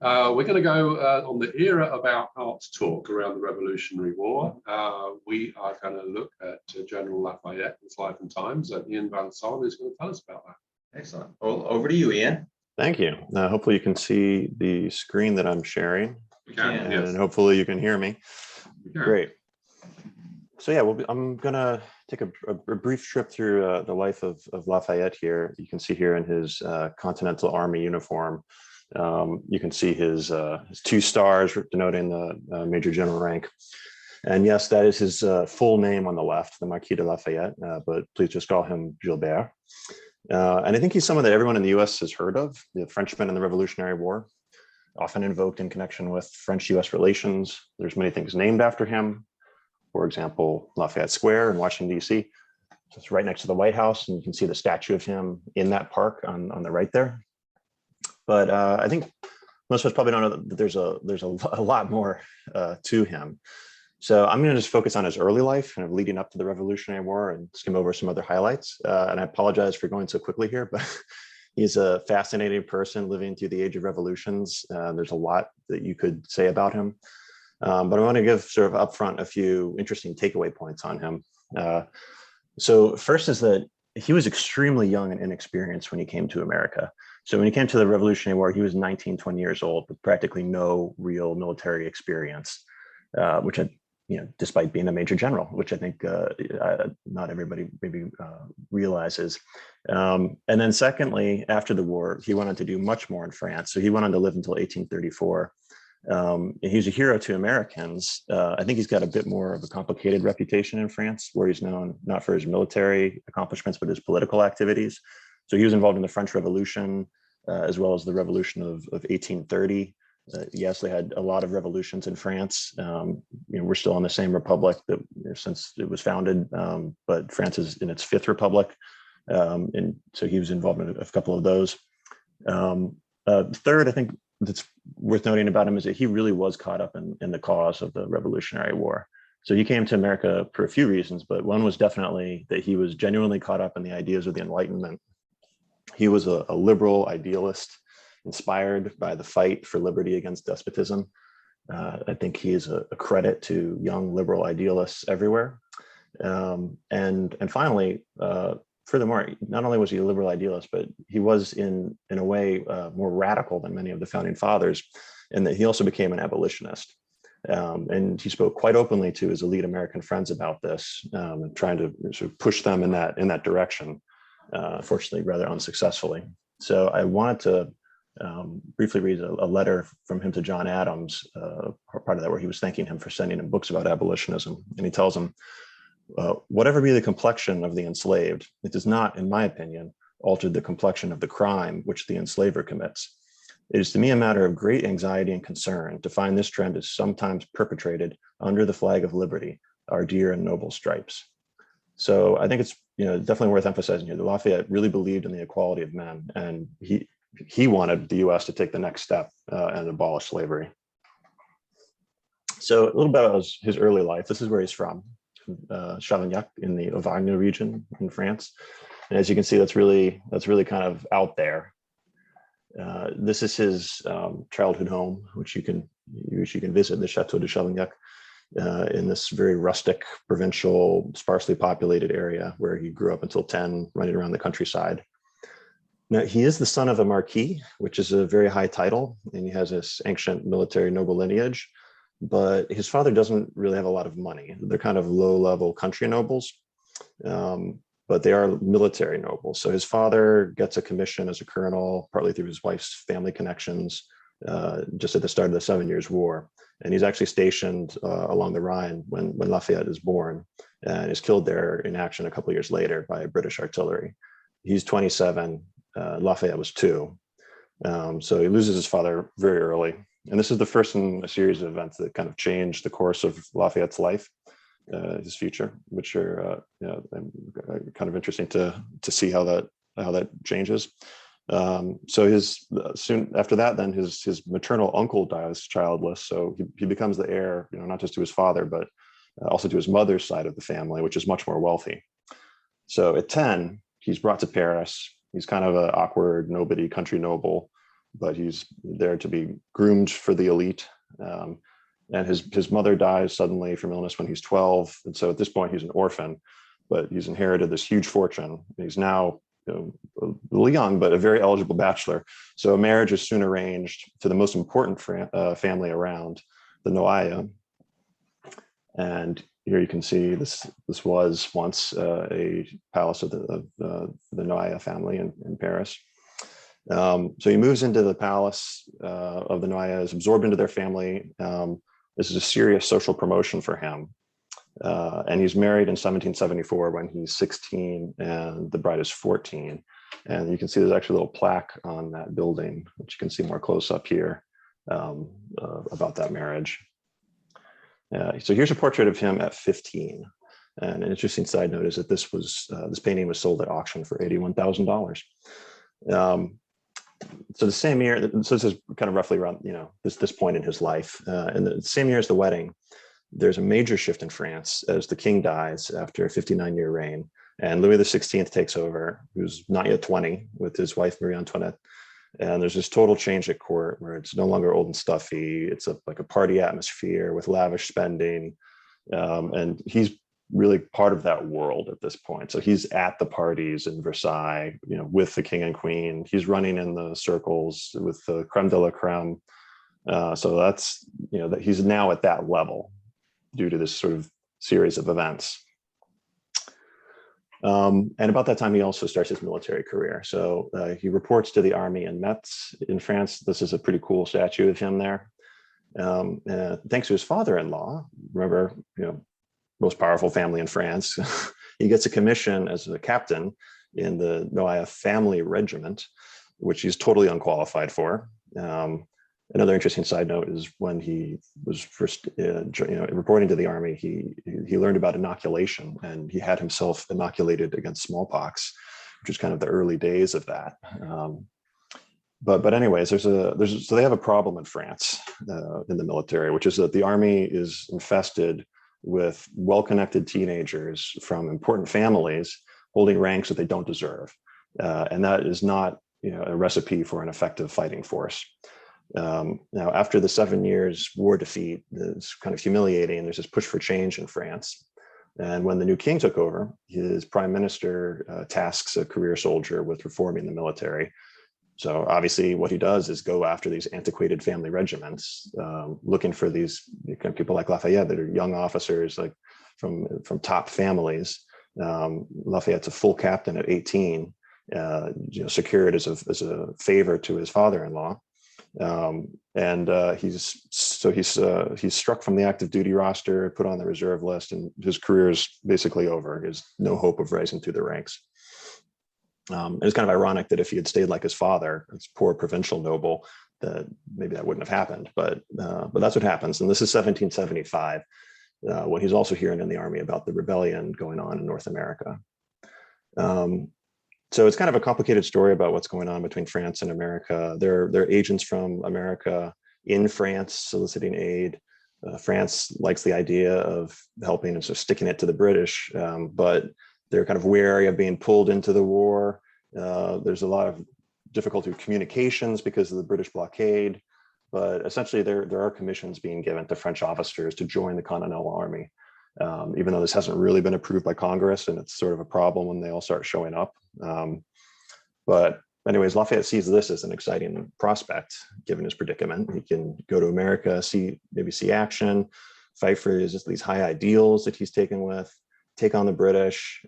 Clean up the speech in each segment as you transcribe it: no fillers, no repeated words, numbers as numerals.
We're going to go on the era about arts talk around the Revolutionary War. We are going to look at General Lafayette, his life and times, and Ian Van Son is going to tell us about that. Excellent. Well, over to you, Ian. Thank you. Hopefully you can see the screen that I'm sharing. We can, and yes. hopefully you can hear me. Great. So yeah, I'm gonna take a brief trip through the life of Lafayette here. You can see here in his Continental Army uniform. You can see his 2 stars denoting the Major General rank. And yes, that is his full name on the left, the Marquis de Lafayette, but please just call him Gilbert. And I think he's someone that everyone in the US has heard of, the Frenchman in the Revolutionary War, often invoked in connection with French-US relations. There's many things named after him. For example, Lafayette Square in Washington, D.C. So it's right next to the White House, and you can see the statue of him in that park on the right there. But I think most of us probably don't know that there's a lot more to him. So I'm going to just focus on his early life, kind of leading up to the Revolutionary War, and skim over some other highlights. And I apologize for going so quickly here, but he's a fascinating person living through the age of revolutions. There's a lot that you could say about him. But I want to give sort of upfront a few interesting takeaway points on him. So first is that he was extremely young and inexperienced when he came to America. So when he came to the Revolutionary War, he was 19, 20 years old with practically no real military experience, which had, despite being a major general, which I think not everybody maybe realizes. And then secondly, after the war, he went on to do much more in France. So he went on to live until 1834. He's a hero to Americans. I think he's got a bit more of a complicated reputation in France, where he's known not for his military accomplishments, but his political activities. So he was involved in the French Revolution, as well as the Revolution of 1830. Yes, they had a lot of revolutions in France. We're still in the same republic that since it was founded, but France is in its 5th republic. And so he was involved in a couple of those. Third, I think that's worth noting about him is that he really was caught up in the cause of the Revolutionary War. So he came to America for a few reasons, but one was definitely that he was genuinely caught up in the ideas of the Enlightenment. He was a liberal idealist, inspired by the fight for liberty against despotism. I think he is a credit to young liberal idealists everywhere. And finally, furthermore, not only was he a liberal idealist, but he was in a way more radical than many of the founding fathers, in that he also became an abolitionist. And he spoke quite openly to his elite American friends about this, trying to sort of push them in that direction, fortunately rather unsuccessfully. So I wanted to briefly read a letter from him to John Adams, part of that where he was thanking him for sending him books about abolitionism. And he tells him, whatever be the complexion of the enslaved, it does not, in my opinion, alter the complexion of the crime which the enslaver commits. It is to me a matter of great anxiety and concern to find this trend is sometimes perpetrated under the flag of liberty, our dear and noble stripes. So I think it's definitely worth emphasizing here that Lafayette really believed in the equality of men, and he wanted the U.S. to take the next step and abolish slavery. So a little bit about his early life. This is where he's from. Chavignac in the Auvergne region in France, and as you can see, that's really kind of out there. This is his childhood home, which you can visit, the Chateau de Chavignac, in this very rustic, provincial, sparsely populated area where he grew up until 10, running around the countryside. Now, he is the son of a marquis, which is a very high title, and he has this ancient military noble lineage. But his father doesn't really have a lot of money. They're kind of low-level country nobles, but they are military nobles. So his father gets a commission as a colonel, partly through his wife's family connections, just at the start of the 7 Years' War. And he's actually stationed along the Rhine when Lafayette is born, and is killed there in action a couple of years later by British artillery. He's 27, Lafayette was 2. So he loses his father very early. And this is the first in a series of events that kind of changed the course of Lafayette's life, his future, which are kind of interesting to see how that changes. So soon after that, then his maternal uncle dies childless, so he becomes the heir, not just to his father, but also to his mother's side of the family, which is much more wealthy. So at 10, he's brought to Paris. He's kind of an awkward nobody, country noble. but he's there to be groomed for the elite. And his mother dies suddenly from illness when he's 12. And so at this point, he's an orphan, but he's inherited this huge fortune. He's now a little young, but a very eligible bachelor. So a marriage is soon arranged to the most important family around, the Noailles. And here you can see this was once a palace of the Noailles family in Paris. So he moves into the palace of the Noailles, absorbed into their family. This is a serious social promotion for him. And he's married in 1774 when he's 16 and the bride is 14. And you can see there's actually a little plaque on that building, which you can see more close up here about that marriage. So here's a portrait of him at 15. And an interesting side note is that this painting was sold at auction for $81,000. So the same year, so this is kind of roughly around, this point in his life. And the same year as the wedding, there's a major shift in France as the king dies after a 59-year reign. And Louis XVI takes over, who's not yet 20, with his wife, Marie Antoinette. And there's this total change at court where it's no longer old and stuffy. It's like a party atmosphere with lavish spending. And he's really part of that world at this point. So he's at the parties in Versailles, with the king and queen. He's running in the circles with the creme de la creme. So that's, that he's now at that level due to this sort of series of events. And about that time, he also starts his military career. So he reports to the army in Metz in France. This is a pretty cool statue of him there. Thanks to his father-in-law, remember, most powerful family in France, he gets a commission as a captain in the Noailles family regiment, which he's totally unqualified for. Another interesting side note is when he was first reporting to the army, he learned about inoculation, and he had himself inoculated against smallpox, which is kind of the early days of that. But anyways, so they have a problem in France in the military, which is that the army is infested with well-connected teenagers from important families holding ranks that they don't deserve. And that is not a recipe for an effective fighting force. Now, after the 7 years war defeat, it's kind of humiliating. There's this push for change in France. And when the new king took over, his prime minister tasks a career soldier with reforming the military. So obviously what he does is go after these antiquated family regiments, looking for these people like Lafayette that are young officers, like from top families. Lafayette's a full captain at 18, secured as a favor to his father-in-law. He's struck from the active duty roster, put on the reserve list, and his career is basically over. He has no hope of rising through the ranks. It's kind of ironic that if he had stayed like his father, this poor provincial noble, that maybe that wouldn't have happened. But that's what happens. And this is 1775, when he's also hearing in the army about the rebellion going on in North America. So it's kind of a complicated story about what's going on between France and America. There are agents from America in France soliciting aid. France likes the idea of helping and so sticking it to the British, but they're kind of wary of being pulled into the war. There's a lot of difficulty with communications because of the British blockade, but essentially there are commissions being given to French officers to join the Continental Army, even though this hasn't really been approved by Congress, and it's sort of a problem when they all start showing up. But anyways, Lafayette sees this as an exciting prospect, given his predicament. He can go to America, maybe see action, fight for these high ideals that he's taken with, take on the British.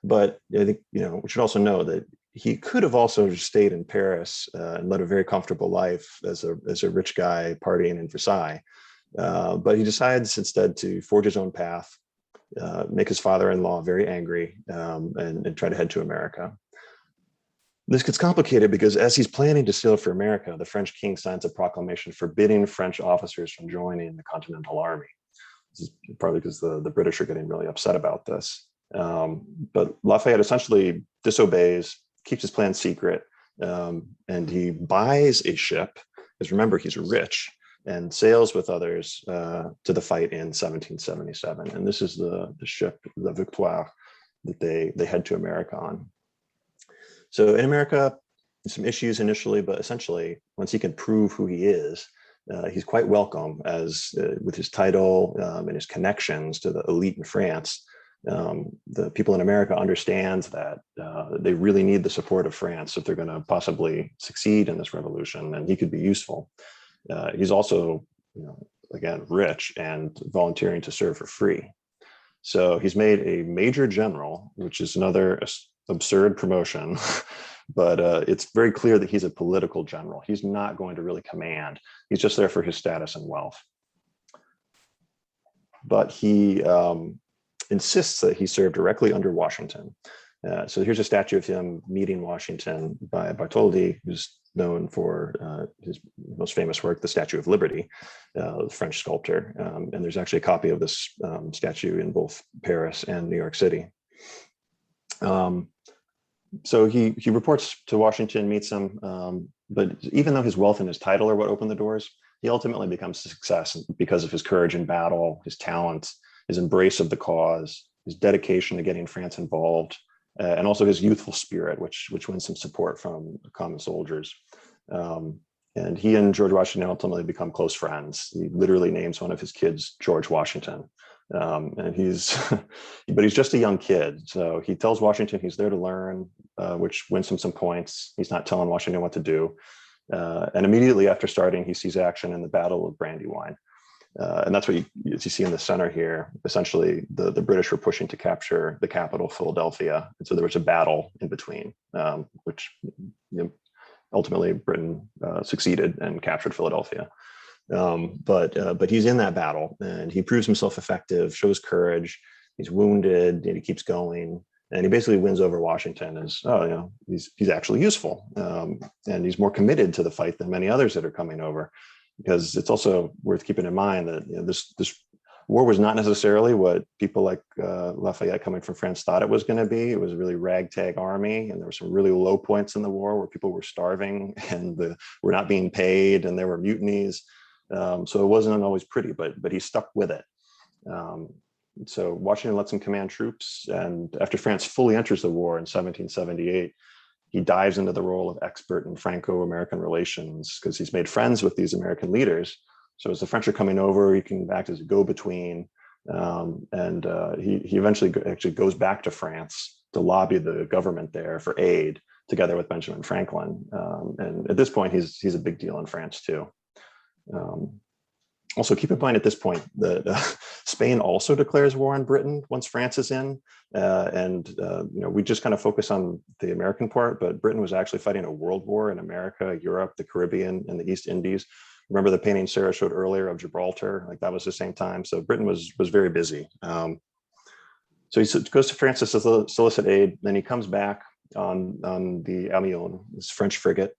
But I think, we should also know that he could have also just stayed in Paris and led a very comfortable life as a rich guy partying in Versailles. But he decides instead to forge his own path, make his father-in-law very angry, and try to head to America. This gets complicated because as he's planning to sail for America, the French king signs a proclamation forbidding French officers from joining the Continental Army. This is probably because the British are getting really upset about this. But Lafayette essentially disobeys, keeps his plan secret, and he buys a ship, because remember, he's rich, and sails with others to the fight in 1777. And this is the ship, the Victoire, that they head to America on. So in America, some issues initially, but essentially, once he can prove who he is, he's quite welcome as with his title and his connections to the elite in France. The people in America understand that they really need the support of France if they're going to possibly succeed in this revolution, and he could be useful. He's also, again, rich and volunteering to serve for free. So he's made a major general, which is another absurd promotion, but it's very clear that he's a political general. He's not going to really command. He's just there for his status and wealth. But he insists that he served directly under Washington. So here's a statue of him meeting Washington by Bartholdi, who's known for his most famous work, the Statue of Liberty, the French sculptor. And there's actually a copy of this statue in both Paris and New York City. So he reports to Washington, meets him, but even though his wealth and his title are what opened the doors, he ultimately becomes a success because of his courage in battle, his talent, his embrace of the cause, his dedication to getting France involved, and also his youthful spirit, which wins some support from common soldiers. And he and George Washington ultimately become close friends. He literally names one of his kids George Washington. And but he's just a young kid. So he tells Washington he's there to learn, which wins him some points. He's not telling Washington what to do. And immediately after starting, he sees action in the Battle of Brandywine. And that's what you see in the center here. Essentially, the British were pushing to capture the capital, Philadelphia. And so there was a battle in between, which ultimately Britain succeeded and captured Philadelphia. But he's in that battle, and he proves himself effective, shows courage. He's wounded, and he keeps going. And he basically wins over Washington as, he's actually useful. And he's more committed to the fight than many others that are coming over. Because it's also worth keeping in mind that this war was not necessarily what people like Lafayette coming from France thought it was going to be. It was a really ragtag army, and there were some really low points in the war where people were starving and were not being paid, and there were mutinies. So it wasn't always pretty, but he stuck with it. So Washington lets him command troops, and after France fully enters the war in 1778, he dives into the role of expert in Franco-American relations because he's made friends with these American leaders. So as the French are coming over, he can act as a go-between. He eventually actually goes back to France to lobby the government there for aid, together with Benjamin Franklin. And at this point, he's a big deal in France too. Also, keep in mind at this point that Spain also declares war on Britain once France is in. We just kind of focus on the American part, but Britain was actually fighting a world war in America, Europe, the Caribbean, and the East Indies. Remember the painting Sarah showed earlier of Gibraltar? Like that was the same time. So Britain was very busy. So he goes to France to solicit aid. Then he comes back on the Amiens, this French frigate.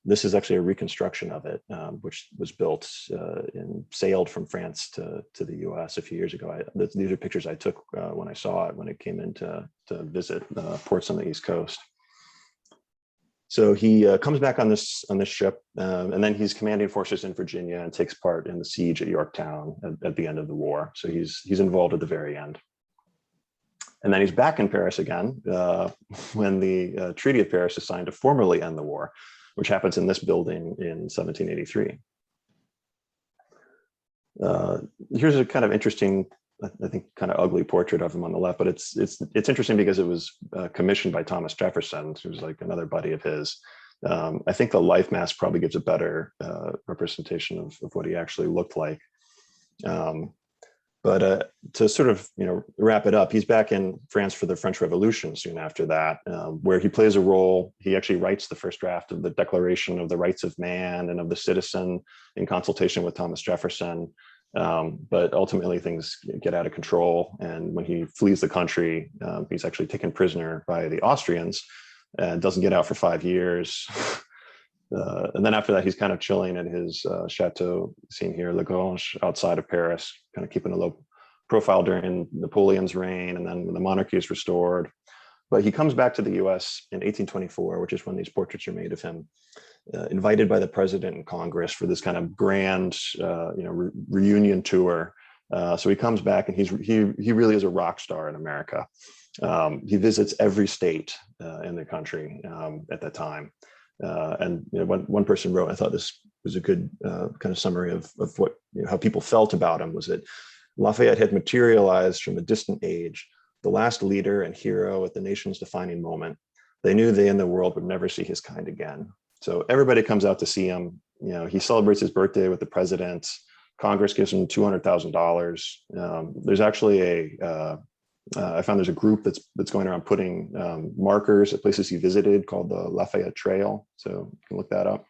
This is actually a reconstruction of it, which was built and sailed from France to the US a few years ago. These are pictures I took when I saw it, when it came in to visit ports on the East Coast. So he comes back on this ship, and then he's commanding forces in Virginia and takes part in the siege at Yorktown at the end of the war. So he's involved at the very end. And then he's back in Paris again when the Treaty of Paris is signed to formally end the war, which happens in this building in 1783. Here's a kind of interesting, I think, kind of ugly portrait of him on the left, but it's interesting because it was commissioned by Thomas Jefferson, who's like another buddy of his. I think the life mask probably gives a better representation of what he actually looked like. But to sort of wrap it up, he's back in France for the French Revolution soon after that, where he plays a role. He actually writes the first draft of the Declaration of the Rights of Man and of the Citizen in consultation with Thomas Jefferson. But ultimately things get out of control. And when he flees the country, he's actually taken prisoner by the Austrians and doesn't get out for 5 years. And then after that, he's kind of chilling in his chateau, seen here, La Grange, outside of Paris, kind of keeping a low profile during Napoleon's reign, and then when the monarchy is restored. But he comes back to the US in 1824, which is when these portraits are made of him, invited by the president and Congress for this kind of grand, reunion tour. So he comes back, and he really is a rock star in America. He visits every state in the country at that time. And one person wrote, I thought this was a good kind of summary of what how people felt about him, was that Lafayette had materialized from a distant age, the last leader and hero at the nation's defining moment. They knew they and the world would never see his kind again. So everybody comes out to see him. He celebrates his birthday with the president. Congress gives him $200,000. There's actually I found there's a group that's going around putting markers at places he visited called the Lafayette Trail. So you can look that up.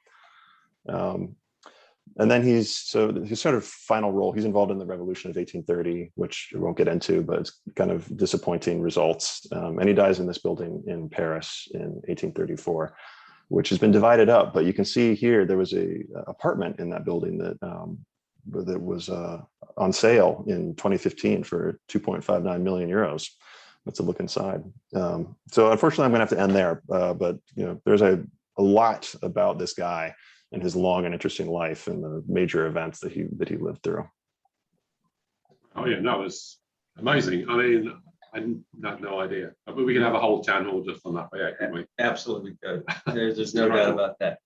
And then his sort of final role, he's involved in the Revolution of 1830, which I won't get into, but it's kind of disappointing results. And he dies in this building in Paris in 1834, which has been divided up. But you can see here, there was a apartment in that building that was on sale in 2015 for 2.59 million euros. Let's look inside. So unfortunately, I'm gonna have to end there, but there's a lot about this guy and his long and interesting life and the major events that he lived through. Oh yeah, no, it's amazing. I mean, I had no idea. But we can have a whole town hall just on that, yeah, can we? Absolutely good. There's no doubt about that.